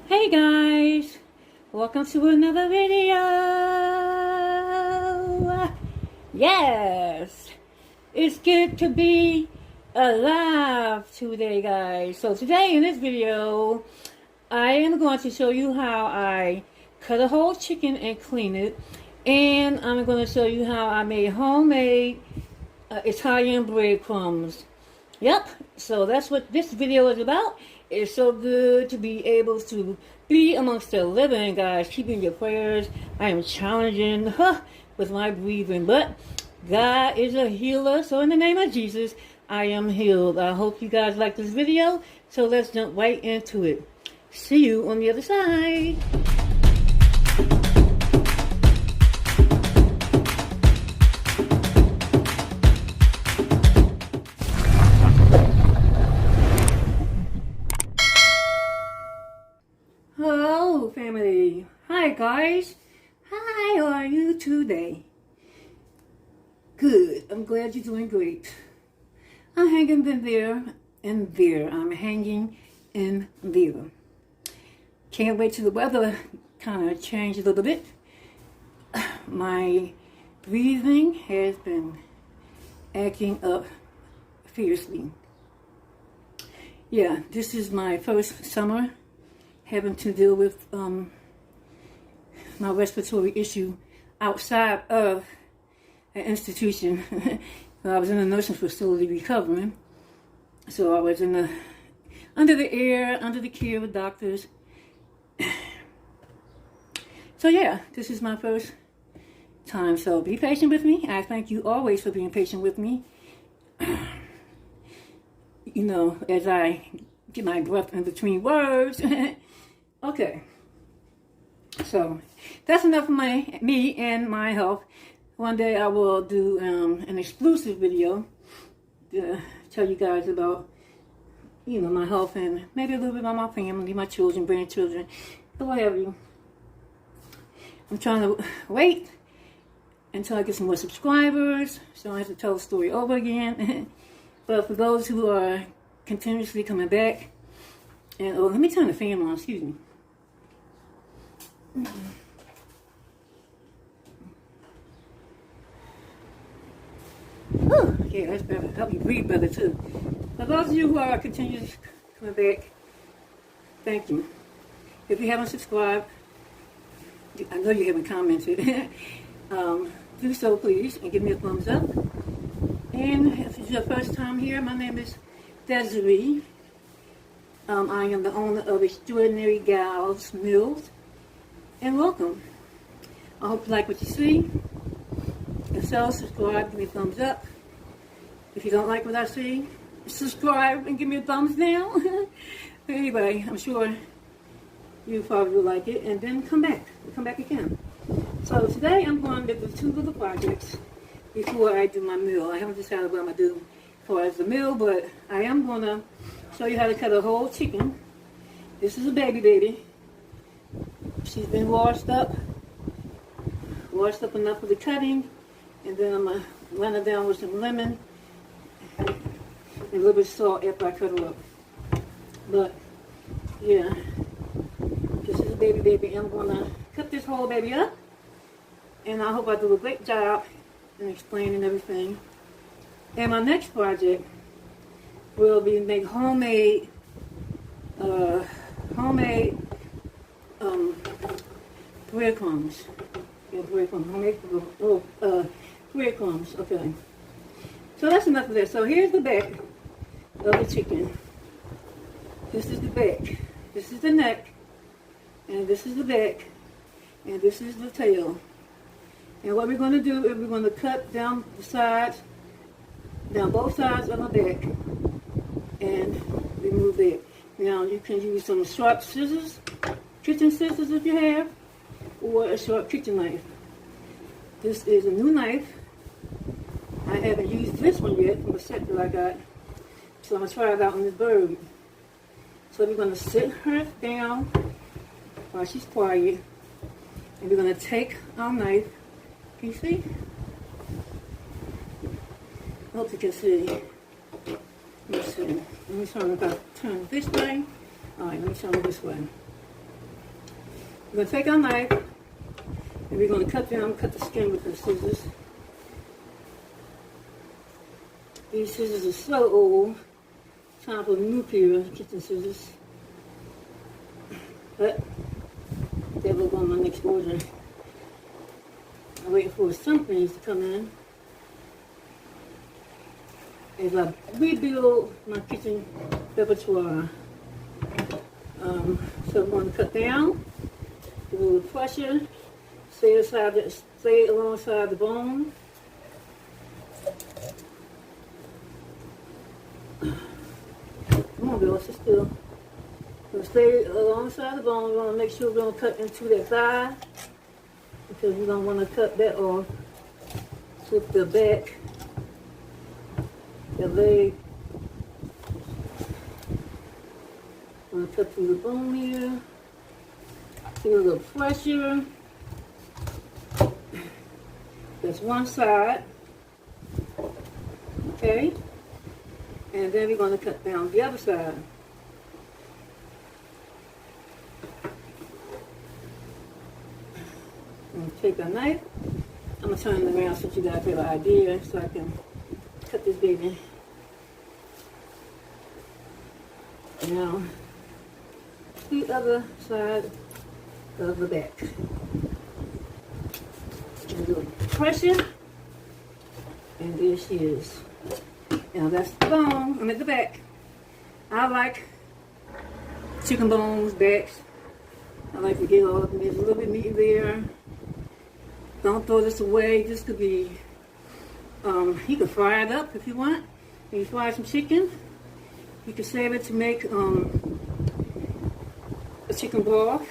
Hey guys, welcome to another video. Yes, it's good to be alive today, guys. So today in this video, I am going to show you how I cut a whole chicken and clean it, and I'm going to show you how I made homemade Italian bread crumbs. Yep, so that's what this video is about. It's so good to be able to be amongst the living, guys. Keeping your prayers. I am challenging with my breathing, but God is a healer. So in the name of Jesus, I am healed. I hope you guys like this video. So let's jump right into it. See you on the other side. Hello, family. Hi, guys. How are you today? Good. I'm glad you're doing great. I'm hanging in there and there. I'm hanging in there. Can't wait till the weather kind of change a little bit. My breathing has been acting up fiercely. Yeah, this is my first summer having to deal with my respiratory issue outside of an institution. I was in a nursing facility recovering, so I was under the care of doctors. So yeah, this is my first time, so be patient with me. I thank you always for being patient with me. You know, as I get my breath in between words. Okay, so that's enough of me and my health. One day I will do an exclusive video to tell you guys about, you know, my health and maybe a little bit about my family, my children, grandchildren, what have you. I'm trying to wait until I get some more subscribers so I don't have to tell the story over again. But for those who are continuously coming back, and let me turn the fan on, excuse me. Okay, that's better. Help you breathe better too. For those of you who are continuously coming back, thank you. If you haven't subscribed, I know you haven't commented. Do so please and give me a thumbs up. And if it's your first time here, my name is Desiree. I am the owner of Xtrordinarygal Mills, and welcome. I hope you like what you see. If so, subscribe, give me a thumbs up. If you don't like what I see, subscribe and give me a thumbs down. But anyway, I'm sure you probably will like it, and then come back again. So today I'm going to do two little projects before I do my meal. I haven't decided what I'm going to do as far as the meal, but I am going to show you how to cut a whole chicken. This is a baby. She's been washed up enough for the cutting, and then I'm going to run her down with some lemon and a little bit of salt after I cut her up. But yeah, this is a baby. I'm going to cut this whole baby up, and I hope I do a great job in explaining everything. And my next project will be make homemade bread crumbs. Yeah, bread crumbs. Bread crumbs. Okay. So that's enough of that. So here's the back of the chicken. This is the back. This is the neck, and this is the back, and this is the tail. And what we're going to do is we're going to cut down the sides, down both sides of the back, and remove it. Now you can use some sharp scissors, kitchen scissors if you have, or a sharp kitchen knife. This is a new knife. I haven't used this one yet from the set that I got, so I'm going to try it out on this bird. So we're going to sit her down while she's quiet, and we're going to take our knife. Can you see? I hope you can see. Let's see. Let me turn it this way. All right, let me turn it this way. We're going to take our knife and we're going to cut the skin with the scissors. These scissors are so old. Time for a new pair of kitchen scissors. But they will go on my next order. I'm waiting for some things to come in as I rebuild my kitchen repertoire. So I'm going to cut down, do a little pressure, stay alongside the bone. Come on, girl, sit still. We'll stay alongside the bone. We want to make sure we don't cut into that thigh because we don't want to cut that off. Flip the back, the leg. I'm going to cut through the bone here. Feel a little pressure. That's one side. Okay. And then we're going to cut down the other side. I'm going to take a knife. I'm going to turn it around so you guys have an idea so I can cut this baby. Now, the other side of the back. A little pressure. And there she is. Now that's the bone. I'm at the back. I like chicken bones, backs. I like to get all of them. There's a little bit of meat there. Don't throw this away. This could be, you can fry it up if you want. You can fry some chicken. You can save it to make a chicken broth.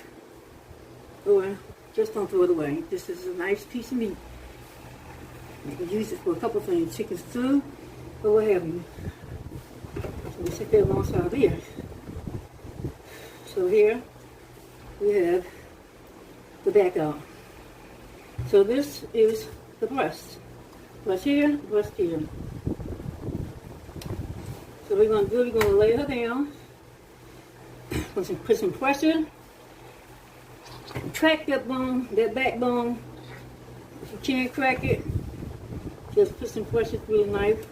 Or just don't throw it away. This is a nice piece of meat. You can use it for a couple things. Chicken stew. Or what have you. So we sit there alongside here. So here we have the back out. So this is the breast. Breast here, breast here. So we're going to lay her down. Put some pressure. Crack that bone, that backbone. If you can't crack it, just put some pressure through the knife.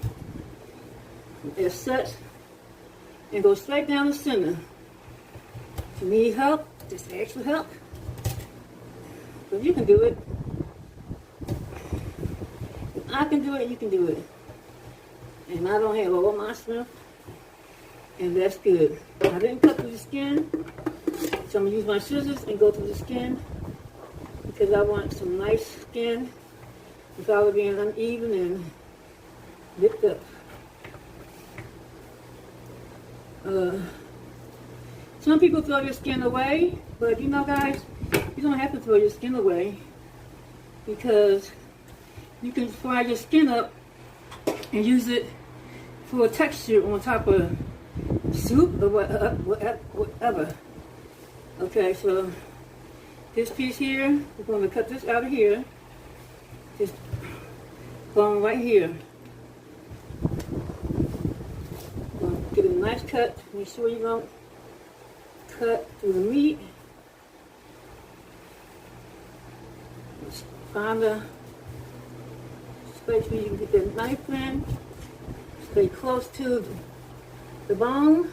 As such, and go straight down the center. If you need help, just ask for help. But you can do it. If I can do it, you can do it. And I don't have all my strength, and that's good. I didn't cut through the skin, so I'm gonna use my scissors and go through the skin because I want some nice skin without it being uneven and licked up. Some people throw your skin away, but you know, guys, you don't have to throw your skin away because you can fry your skin up and use it for a texture on top of soup or whatever. Okay, so this piece here, we're going to cut this out of here. This bone right here. Get a nice cut. Make sure you don't cut through the meat. Just find a space where you can get that knife in. Stay close to the bone.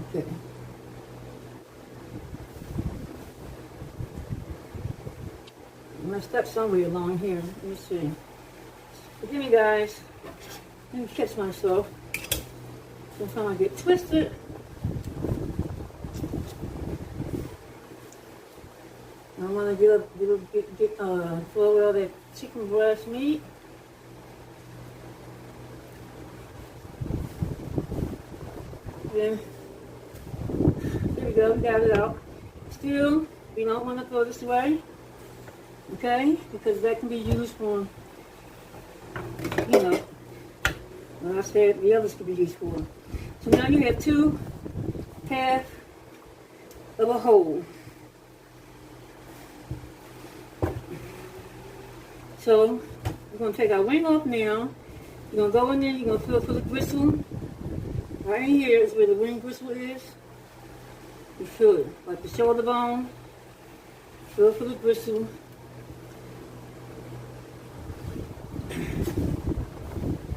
Okay. I'm going to step somewhere along here. Let me see. Forgive me, guys. Let me catch myself. Sometimes I get twisted. I want to throw all that chicken breast meat. Then, there we go. We got it out. Still, we don't want to throw this away. Okay? Because that can be used for, you know, like I said, the others could be used for. So now you have two half of a whole. So we're going to take our wing off now. You're going to go in there, you're going to feel for the gristle. Right in here is where the wing bristle is. You feel it, like the shoulder bone. Feel for the bristle.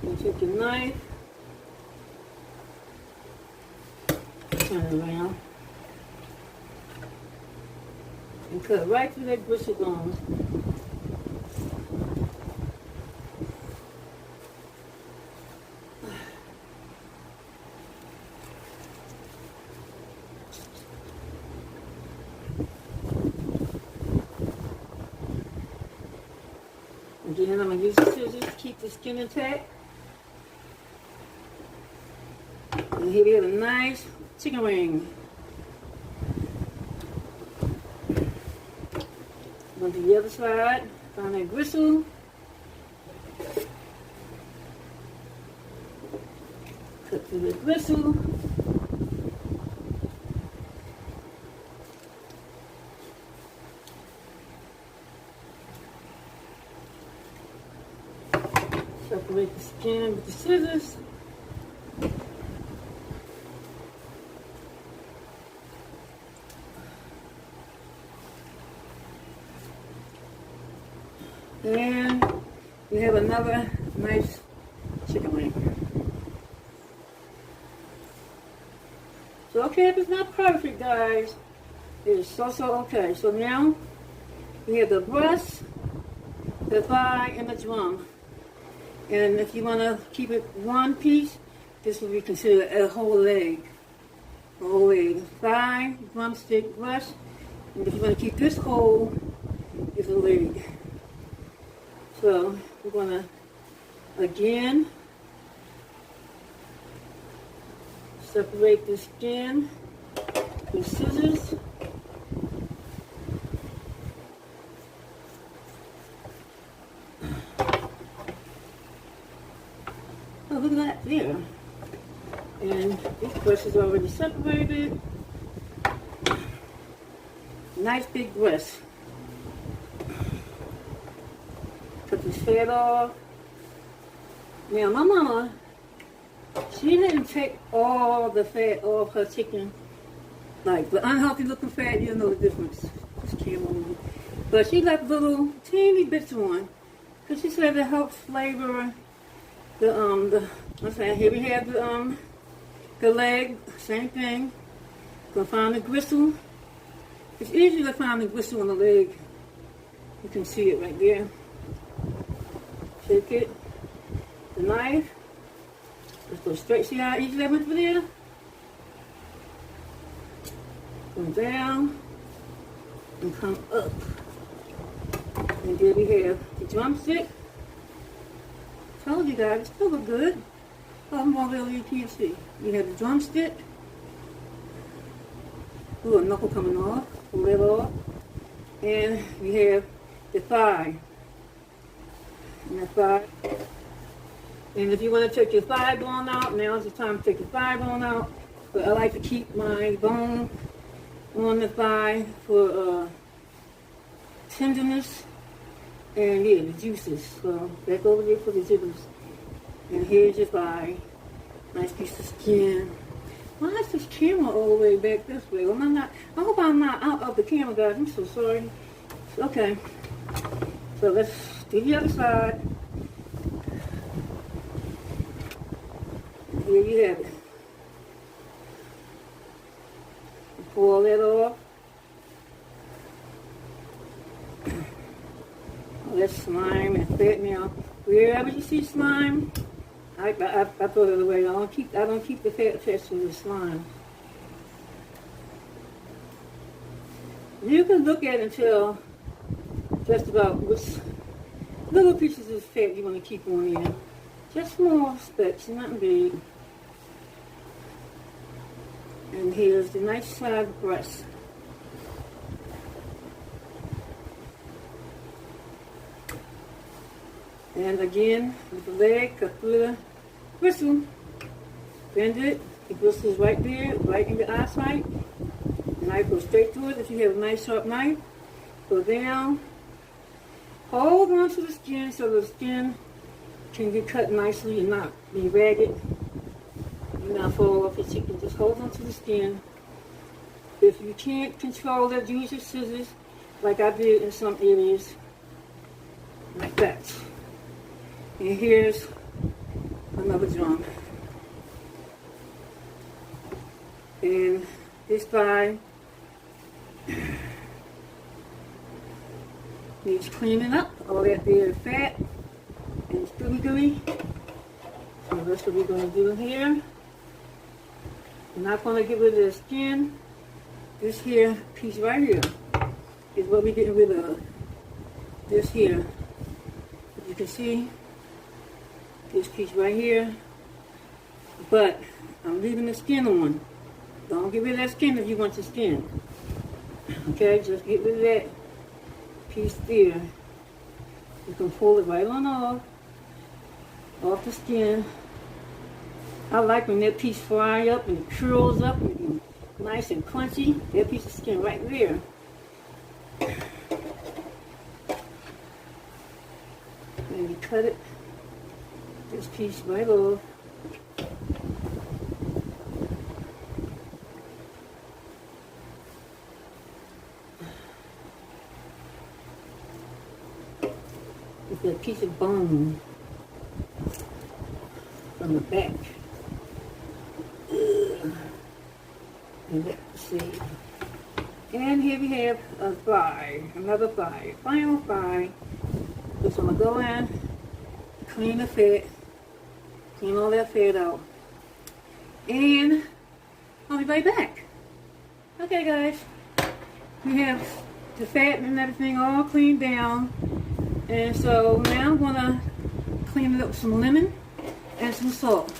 You take your knife, turn it around, and cut right through that bristle bone. Again, I'm going to use the scissors to keep the skin intact. And here we have a nice chicken wing. Go to the other side, find that gristle. Cut through the gristle. Separate the skin with the scissors. And we have another nice chicken wing. So okay, if it's not perfect, guys, it's so okay. So now we have the breast, the thigh, and the drum. And if you want to keep it one piece, this will be considered a whole leg. A whole leg. Thigh, drumstick, breast. And if you want to keep this whole, it's a leg. So we're going to, again, separate the skin with scissors. Oh, look at that there. And this breast is already separated. Nice big breast. Cut this fat off. Now my mama, she didn't take all the fat off her chicken. Like the unhealthy looking fat, you know the difference. Just camera movie. But she left little teeny bits on. Because she said it helps flavor here we have the leg, same thing. Gonna find the gristle. It's easy to find the gristle on the leg. You can see it right there. Take it, the knife, let's go straight, see how easy that went through there? Go down, and come up. And there we have the drumstick. Told you guys, it still look good. Oh, I'm gonna really, you can't see. You have the drumstick. Ooh, a knuckle coming off, pull that off. And we have the thigh. And the thigh. And if you want to take your thigh bone out, now's the time to take the thigh bone out. But I like to keep my bone on the thigh for tenderness and yeah, the juices. So back over there for the jiggles. And here's your thigh. Nice piece of skin. Why is this camera all the way back this way? Well, I hope I'm not out of the camera, guys. I'm so sorry. Okay. So let's do the other side. Here you have it. Pull all that off. All that slime and fat now. Wherever you see slime, I throw it away. I don't keep the fat attached to the slime. You can look at it and tell just about which little pieces of fat you want to keep on there. Just small specks, nothing big. And here's the nice side breast. And again, with the leg, cut through the bristle. Bend it. The bristle's right there, right in the eyesight. The knife goes straight through it. If you have a nice sharp knife, go down. Hold on to the skin so the skin can get cut nicely and not be ragged. You not fall off your chicken. Just hold on to the skin. If you can't control it, use your scissors like I did in some areas. Like that. And here's another drum. And this thigh needs cleaning up. All that there is fat and gooey. So that's what we're going to do here. I'm not going to get rid of the skin. This here piece right here is what we're getting rid of. This here. As you can see, this piece right here. But I'm leaving the skin on. Don't get rid of that skin if you want your skin. Okay, just get rid of that piece there. You can pull it right on off the skin. I like when that piece fry up and it curls up and nice and crunchy. That piece of skin right there. And you cut it, this piece right off. It's a piece of bone from the back. And let's see. And here we have a thigh, another thigh, final thigh. So I'm going to go in, clean the fat, clean all that fat out. And I'll be right back. Okay guys, we have the fat and everything all cleaned down. And so now I'm going to clean it up with some lemon and some salt.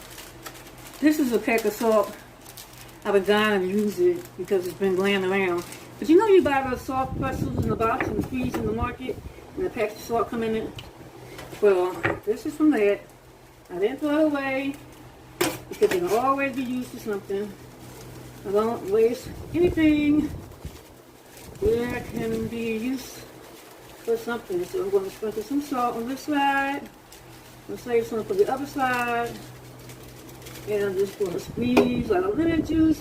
This is a pack of salt. I've been dying to use it because it's been laying around. But you know you buy those salt pretzels in the box and the freeze in the market and the packs of salt come in it? Well, this is from that. I didn't throw it away because it can always be used for something. I don't waste anything that can be used for something. So I'm going to sprinkle some salt on this side. I'm going to save some for the other side. And I'm just going to squeeze a lot of lemon juice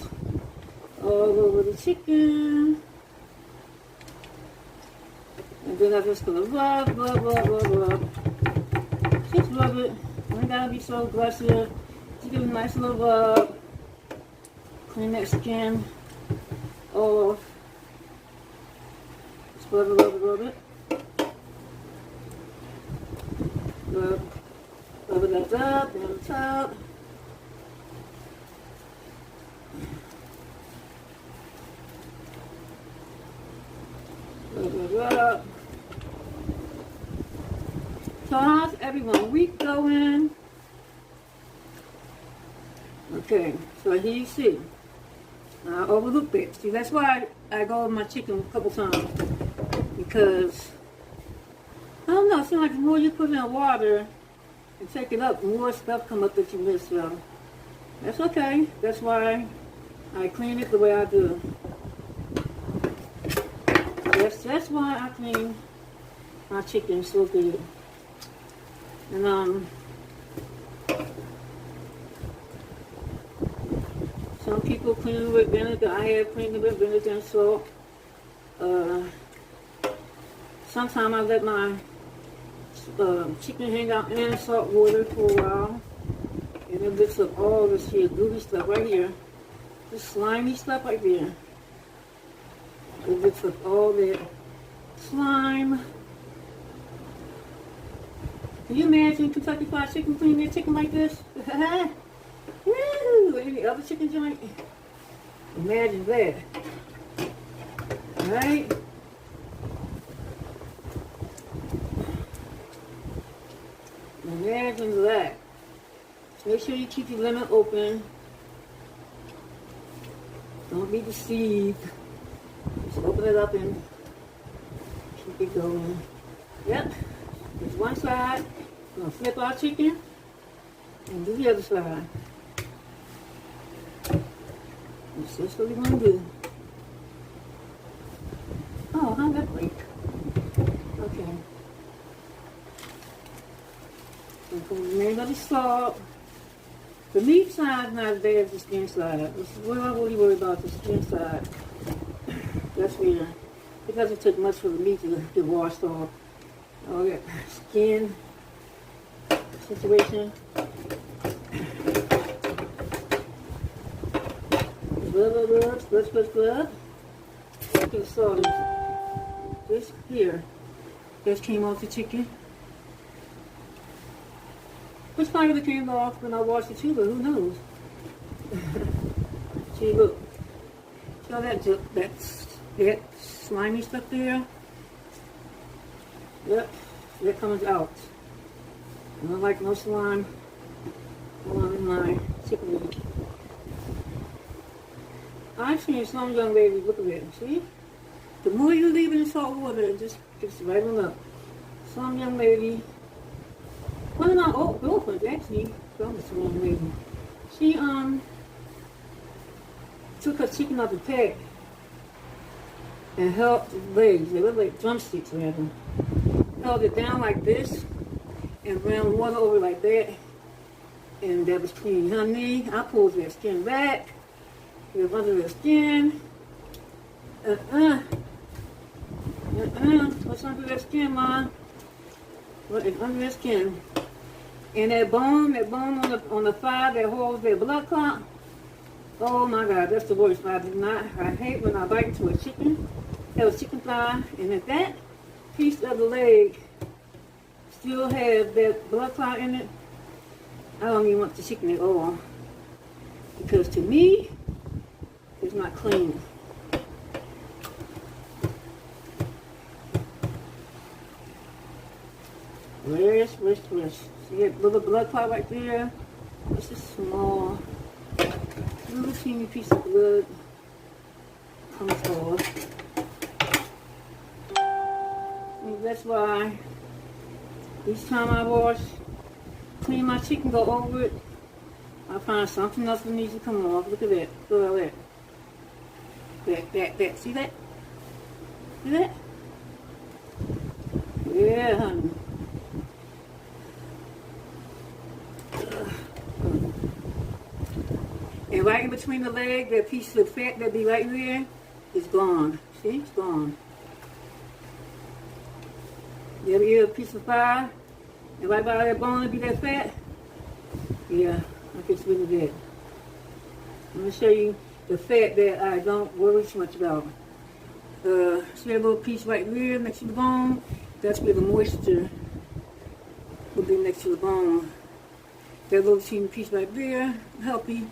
all over the chicken. And then I'm just going to rub. Just rub it. You ain't got to be so aggressive. Just give it a nice little rub. Clean that skin off. Just rub it. Rub it up, down the top. Rub. So how's everyone week going? Okay, so here you see. I overlooked it. See, that's why I go over my chicken a couple times. Because, I don't know, it seems like the more you put in water and take it up, the more stuff come up that you miss. So, that's okay. That's why I clean it the way I do. That's why I clean my chicken so good. And some people clean it with vinegar. I have cleaned it with vinegar and salt. Sometimes I let my chicken hang out in salt water for a while. And it lifts up all this here gooey stuff right here. This slimy stuff right there. It lifts up all that slime. Can you imagine Kentucky Fried Chicken cleaning their chicken like this? Woo! Any other chicken joint? Imagine that. Alright? Imagine that. Make sure you keep your lemon open. Don't be deceived. Just open it up and keep it going. Yep. There's one side. I'm going to flip our chicken and do the other side. That's just what we're going to do. Oh, how'd that break? Okay. So put the name of the salt. The meat side is not as bad as the skin side. What I really worry about the skin side. That's where it doesn't take much for the meat to get washed off. All that skin situation. Scrub. Okay, so this here just came off the chicken. Which part of it came off when I washed the tuba? Who knows? See, look. So that slimy stuff there. Yep, that comes out. I don't like no slime on my chicken meat. I've seen some young ladies, look at it, see? The more you leave it in salt water, it just gets right on up. Some young lady, one of my old girlfriends actually, from this young lady, she took her chicken off the pack and held the legs, they look like drumsticks rather. Held it down like this and ran water over like that, and that was clean. Honey, I pulled that skin back. It was under the skin. What's under that skin, Mom? What is under the skin? And that bone on the thigh that holds that blood clot. Oh my God, that's the worst. I hate when I bite into a chicken. That was chicken thigh, and if that piece of the leg still has that blood clot in it, I don't even want the chicken at all. Because to me, it's not clean. Rest. See that little blood clot right there? It's a small, little teeny piece of blood comes off. And that's why each time I clean my chicken, go over it, I find something else that needs to come off. Look at that. Look at that. That. See that? See that? Yeah, honey. And right in between the leg, that piece of fat that be right there is gone. See? It's gone. You ever eat a piece of thigh? And right by that bone, it be that fat? Yeah, I get rid of that. I'm going to show you the fat that I don't worry too much about. See that little piece right there next to the bone? That's where the moisture will be next to the bone. That little teeny piece right there, healthy,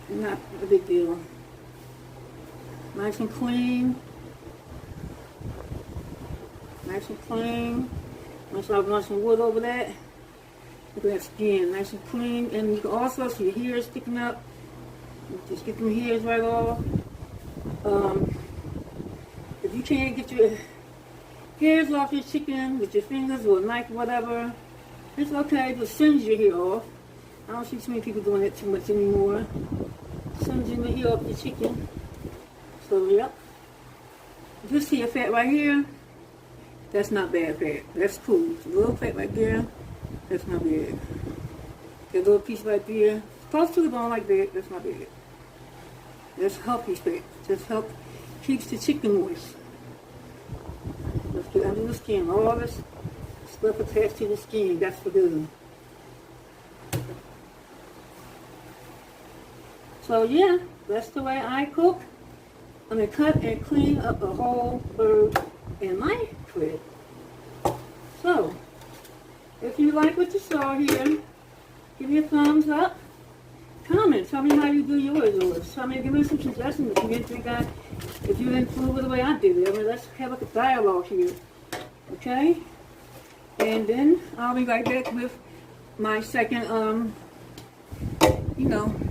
not a big deal. Nice and clean. Nice and clean. Once I run some wood over that, look at that skin, nice and clean. And you can also see your hairs sticking up. Just get them hairs right off. If you can't get your hairs off your chicken with your fingers or a knife or whatever, it's okay, but singe your hair off. I don't see too many people doing it too much anymore. Singeing the hair off your chicken. So, yep. You see a fat right here? That's not bad fat. That's cool. It's a little fat right there. That's not bad. That little piece right there, close to the bone like that, that's not bad. That's healthy fat. Just keeps the chicken moist. Let's get under the skin. All this stuff attached to the skin, that's for good. So yeah, that's the way I cook. I'm going to cut and clean up a whole bird in my crib. So, if you like what you saw here, give me a thumbs up. Comment, tell me how you do yours. Tell me, give me some suggestions if you didn't think if you didn't fool with the way I did it. I mean, let's have a dialogue here. Okay? And then I'll be right back with my second,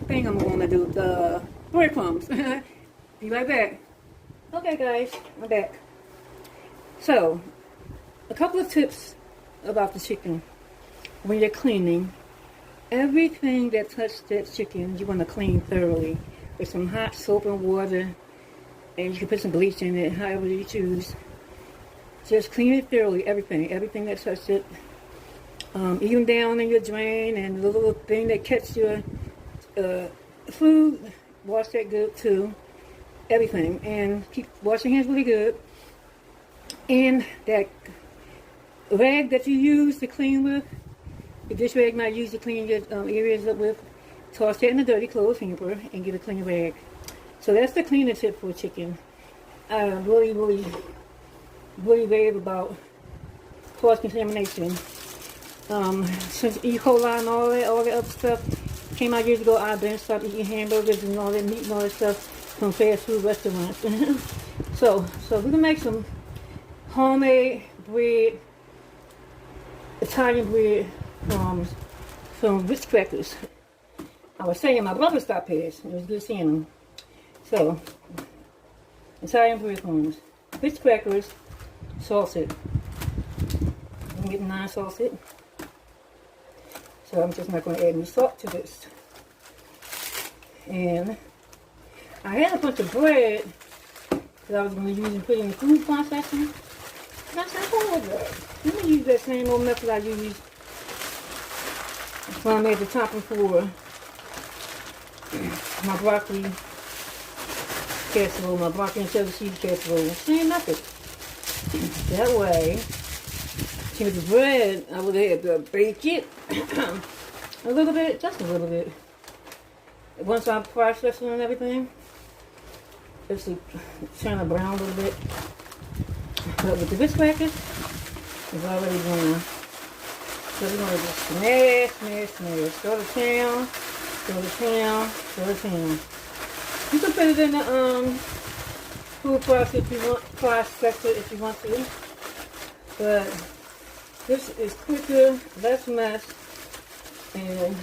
thing I'm going to do, the breadcrumbs. Be right back. Okay, guys, I'm back. So, a couple of tips about the chicken. When you're cleaning, everything that touched that chicken, you want to clean thoroughly with some hot soap and water, and you can put some bleach in it, however you choose. Just clean it thoroughly, everything that touched it. even down in your drain, and the little thing that catches your food, wash that good too. Everything, and keep washing your hands really good. And that rag that you use to clean with, if this rag might use to clean your areas up with, toss that in a dirty clothes hamper and get a clean rag. So that's the cleaning tip for chicken. Really rave about cross-contamination. Since E. coli and all that other stuff came out years ago, I've been stopped eating hamburgers and all that meat and all that stuff from fast food restaurants. So we're gonna make some homemade bread, Italian bread from Ritz crackers. I was saying my brother stopped past. It was good seeing him. So Italian bread crumbs, Ritz crackers, salted. I'm getting non-salted. So I'm just not going to add any salt to this. And I had a bunch of bread that I was going to use and put in the food processor. And I said, hold up. Let me use that same old method I used when I made the topping for my broccoli casserole, my broccoli and cheddar cheese casserole. Same method. That way, with the bread, I would have to bake it a little bit, just a little bit. Once I process it and everything, just to turn it brown a little bit. But with the Ritz crackers, it's already brown. So we're going to just smash. Go to town. You can put it in the food processor if you want to. But this is quicker, less mess. And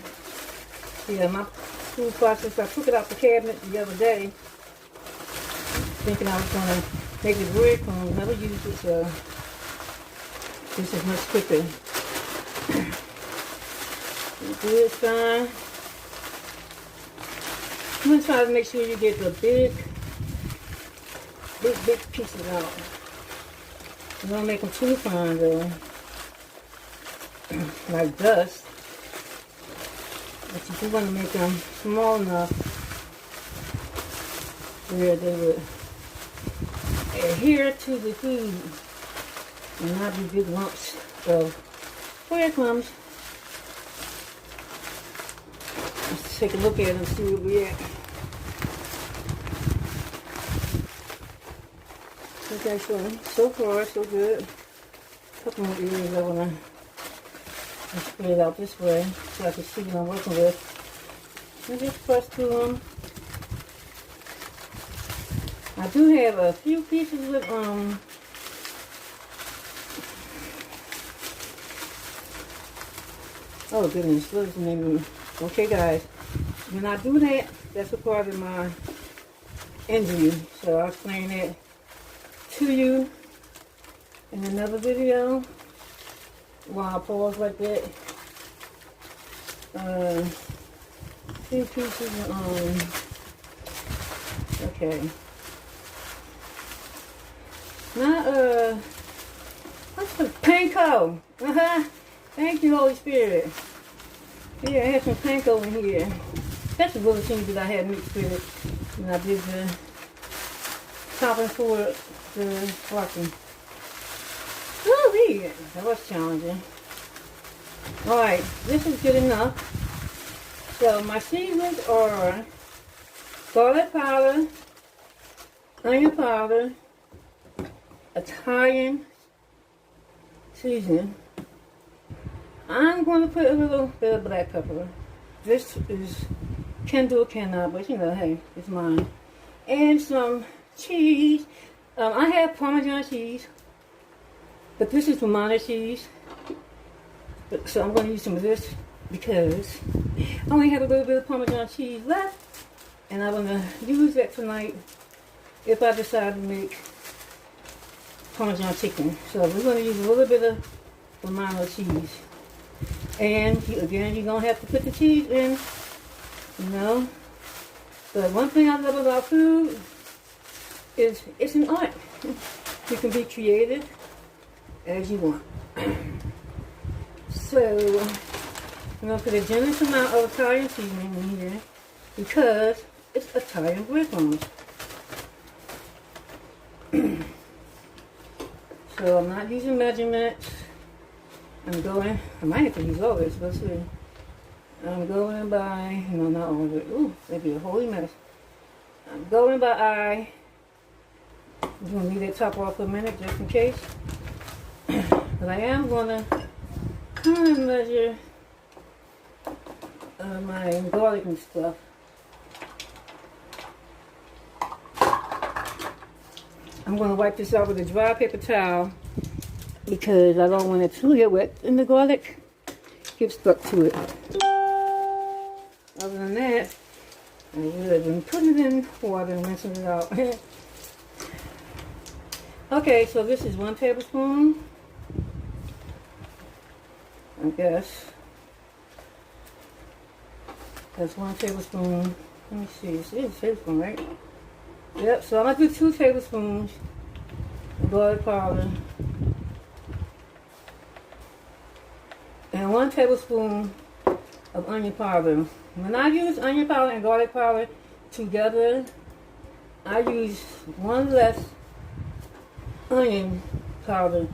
yeah, my food processor, I took it out the cabinet the other day, thinking I was going to make it bread crumbs. Never used it, so this is much quicker. Good fine. I'm going to try to make sure you get the big pieces out. You don't make them too fine though, like dust. But you do want to make them small enough where they would adhere to the food and not be big lumps of breadcrumbs. Let's take a look at it and see where we're at. Okay, so far so good. A couple more areas I want to spread it out this way so I can see what I'm working with. And just press through them. I do have a few pieces with oh goodness, what is the name of it? Okay guys, when I do that, that's a part of my interview. So I'll explain that to you in another video while I pause like that. Few pieces okay. Now what's the panko? Thank you, Holy Spirit. Yeah, I have some panko in here. That's the little things that I had mixed with it when I did the topping for the broccoli. Woo-wee! That was challenging. Alright, this is good enough. So my seasonings are garlic powder, onion powder, Italian seasoning. I'm going to put a little bit of black pepper. This is can do or cannot, but you know, hey, it's mine. And some cheese. I have Parmesan cheese, but this is Romano cheese. So I'm going to use some of this because I only have a little bit of Parmesan cheese left, and I'm going to use that tonight if I decide to make Parmesan chicken. So we're going to use a little bit of Romano cheese. And again, you're going to have to put the cheese in, you know. But one thing I love about food is it's an art. You can be creative as you want. So I'm going to put a generous amount of Italian seasoning in here because it's Italian bread crumbs. So I'm not using measurements. I might have to use all this, let's see. I'm going by, no, not all of it. Ooh, that'd be a holy mess. I'm going by eye. I'm going to leave that top off for a minute just in case. But I am going to kind of measure my garlic and stuff. I'm going to wipe this out with a dry paper towel because I don't want it to get wet and the garlic gets stuck to it. Other than that, I would have been putting it in water and rinsing it out. Okay, so this is 1 tablespoon, I guess. That's 1 tablespoon. Let me see, this is a tablespoon, right? Yep, so I'm going to do 2 tablespoons of garlic powder. And 1 tablespoon of onion powder. When I use onion powder and garlic powder together, I use 1 less onion powder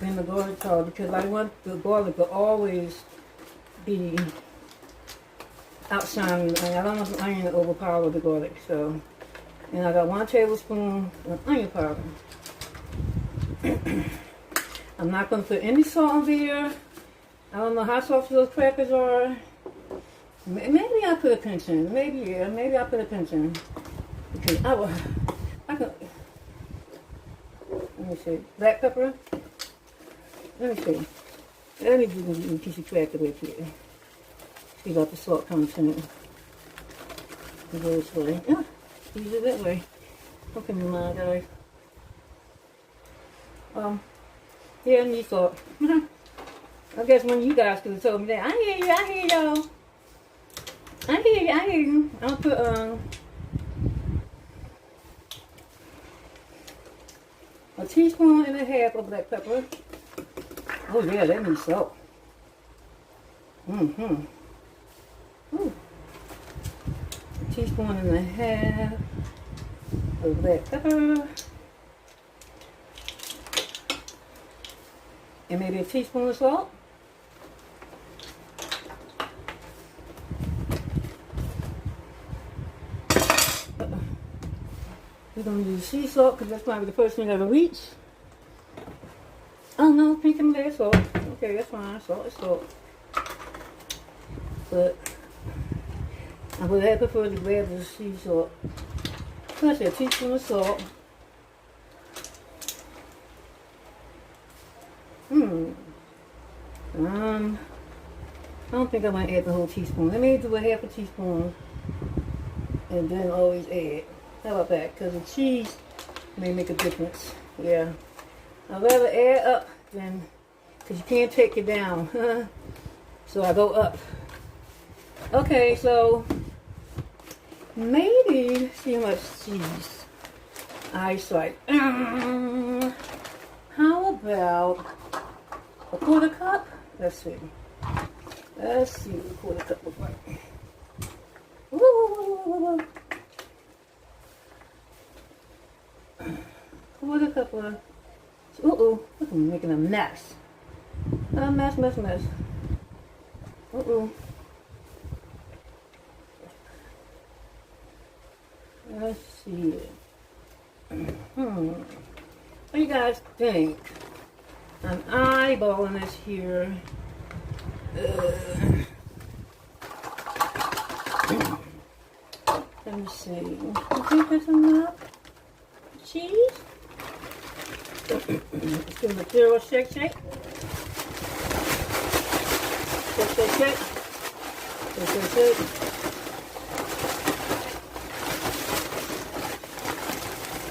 than the garlic powder because I want the garlic to always be outshining. I don't want the onion to overpower the garlic. So, and I got 1 tablespoon of onion powder. I'm not going to put any salt in there. I don't know how soft those crackers are. Maybe I put a pinch in. Maybe I put a pinch in. Because I can. Let me see. Black pepper. Let me see. Let me do a piece of cracker right here. See about the salt content. Go this way. Yeah, use it that way. Okay, my guys. Yeah, I need salt. I guess one of you guys could have told me that. I hear y'all. I hear you. I'll put, a teaspoon and a half of black pepper. Oh yeah, that needs salt. Ooh. A teaspoon and a half of black pepper. And maybe a teaspoon of salt. We're going to use sea salt because that's probably the first thing that'll reach. Oh no, pink and black salt. Okay, that's fine. Salt is salt. But I would have preferred to grab the sea salt. Plus a teaspoon of salt. I don't think I'm going to add the whole teaspoon. Let me do a half a teaspoon and then always add. How about that? Because the cheese may make a difference. Yeah. I'd rather add up than, because you can't take it down. So I go up. Okay, so maybe, see how much cheese I like. How about a 1/4 cup? Let's see. Let's see what a 1/4 cup looks like. Woo! 1/4 cup of. Look, I'm making a mess. A mess. Let's see. What do you guys think? I'm eyeballing this here. Let me see. I think there's enough cheese. Let's give it a thorough shake. Shake.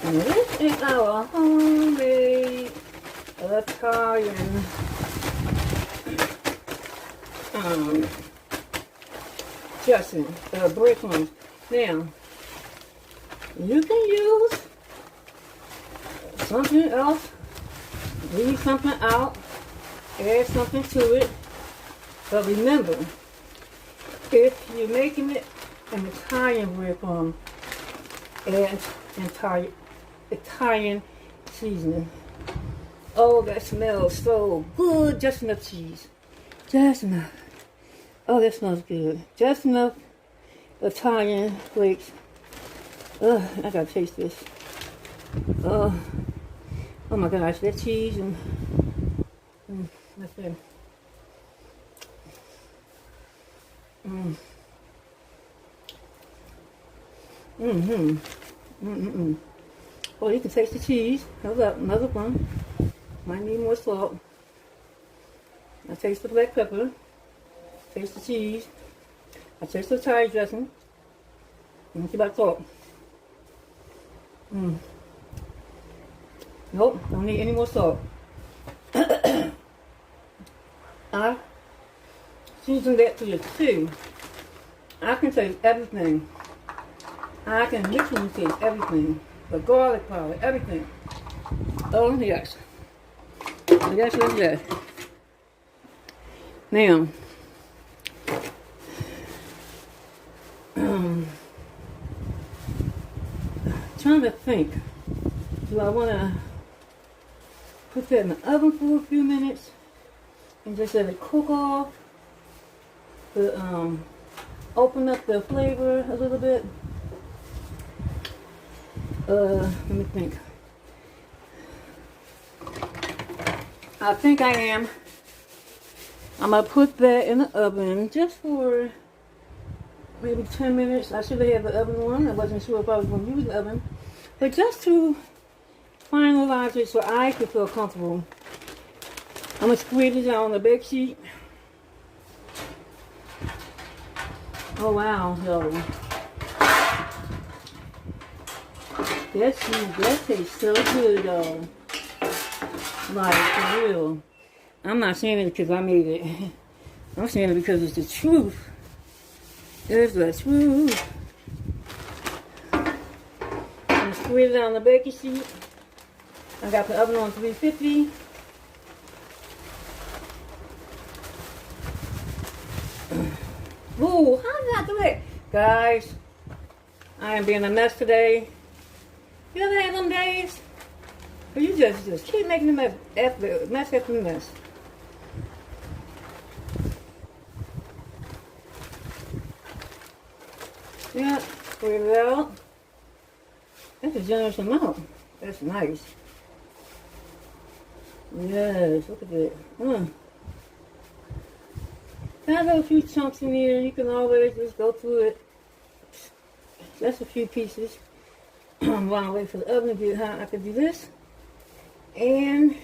And this is our homemade Italian dressing, bread crumbs. Now, you can use something else, leave something out, add something to it. But remember, if you're making it an Italian bread crumb, add Italian seasoning. Oh, that smells so good. Just enough cheese. Just enough. Oh, that smells good. Just enough Italian flakes. Ugh, I gotta taste this. Oh my gosh, that cheese and that's it. Oh, you can taste the cheese. How's that? Another one. Might need more salt. I taste the black pepper. Taste the cheese. I taste the Thai dressing. Let me see about salt. Nope, don't need any more salt. I season that to your too. I can taste everything. I can literally taste everything. The garlic powder, everything. Oh yes. Yes, yes, yes. Now, trying to think. Do I want to put that in the oven for a few minutes and just let it cook off to open up the flavor a little bit? Let me think. I think I am. I'm going to put that in the oven just for maybe 10 minutes. I should have had the oven on. I wasn't sure if I was going to use the oven. But just to finalize it so I could feel comfortable, I'm going to squeeze it out on the bake sheet. Oh wow, yo. That tastes so good, though. Like, for real. I'm not saying it because I made it. I'm saying it because it's the truth. It's the truth. I'm squeeze it on the baking sheet. I got the oven on 350. Ooh, how did I do it? Guys, I am being a mess today. You ever had them days? But you just keep making them mess after mess. Yeah, squeeze it out. That's a generous amount. That's nice. Yes, look at that. I got a few chunks in here. You can always just go through it. That's a few pieces. While I wait for the oven to get hot, I can do this. And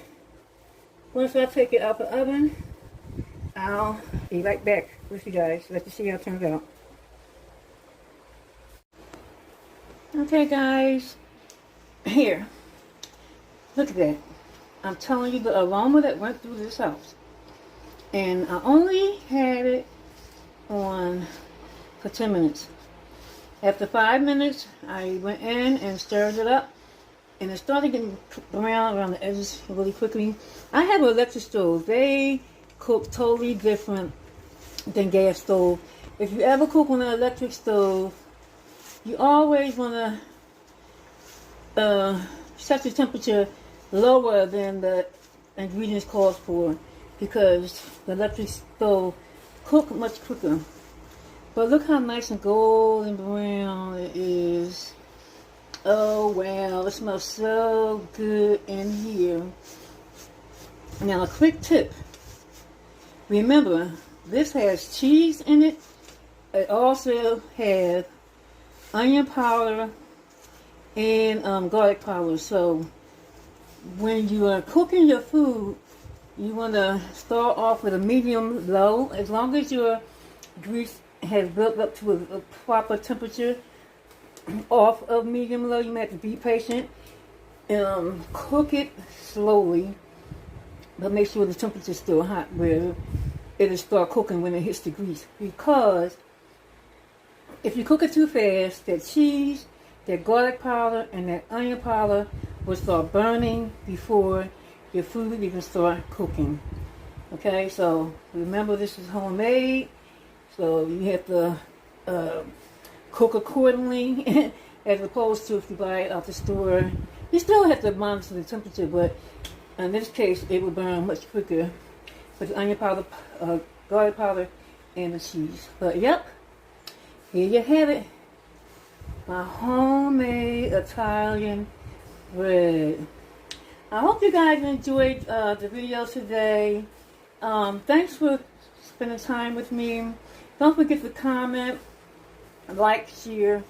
once I take it out the oven, I'll be right back with you guys. Let you see how it turns out. Okay, guys. Here. Look at that. I'm telling you the aroma that went through this house. And I only had it on for 10 minutes. After 5 minutes, I went in and stirred it up. And it started getting brown around the edges really quickly. I have an electric stove. They cook totally different than gas stove. If you ever cook on an electric stove, you always want to set the temperature lower than the ingredients calls for, because the electric stove cook much quicker. But look how nice and golden brown it is. Oh wow, it smells so good in here. Now a quick tip. Remember, this has cheese in it. It also has onion powder and garlic powder. So when you are cooking your food, you want to start off with a medium low. As long as your grease has built up to a proper temperature off of medium low, you may have to be patient. Cook it slowly, but make sure the temperature is still hot where it'll start cooking when it hits the grease. Because if you cook it too fast, that cheese, that garlic powder, and that onion powder will start burning before your food even start cooking. Okay, so remember this is homemade, so you have to cook accordingly as opposed to if you buy it out the store. You still have to monitor the temperature, but in this case it will burn much quicker with the onion powder, garlic powder, and the cheese. But yep, here you have it. My homemade Italian bread. I hope you guys enjoyed the video today. Thanks for spending time with me. Don't forget to comment, like, share,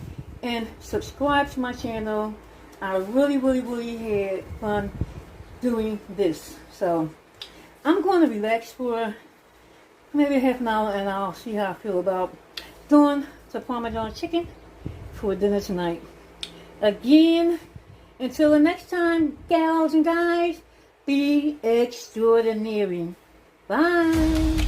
and subscribe to my channel. I really had fun doing this. So I'm going to relax for maybe half an hour and I'll see how I feel about doing the Parmesan chicken for dinner tonight. Again, until the next time, gals and guys, be extraordinary. Bye.